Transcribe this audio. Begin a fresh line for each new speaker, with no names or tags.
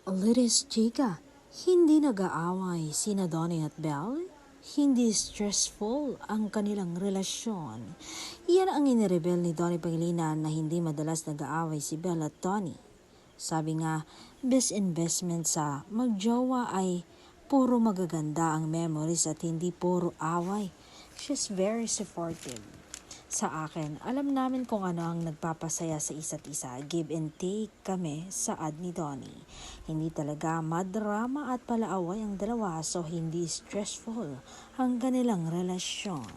Litis chika, hindi nag-aaway sina Donnie at Belle? Hindi stressful ang kanilang relasyon. Iyan ang inirebel ni Donnie Pangilinan na hindi madalas nag-aaway si Belle at Donnie. Sabi nga, best investment sa magjowa ay puro magaganda ang memories at hindi puro away. She's very supportive. Sa akin, alam namin kung ano ang nagpapasaya sa isa't isa. Give and take kami sa ad ni Donnie. Hindi talaga madrama at palaaway ang dalawa, so hindi stressful ang kanilang relasyon.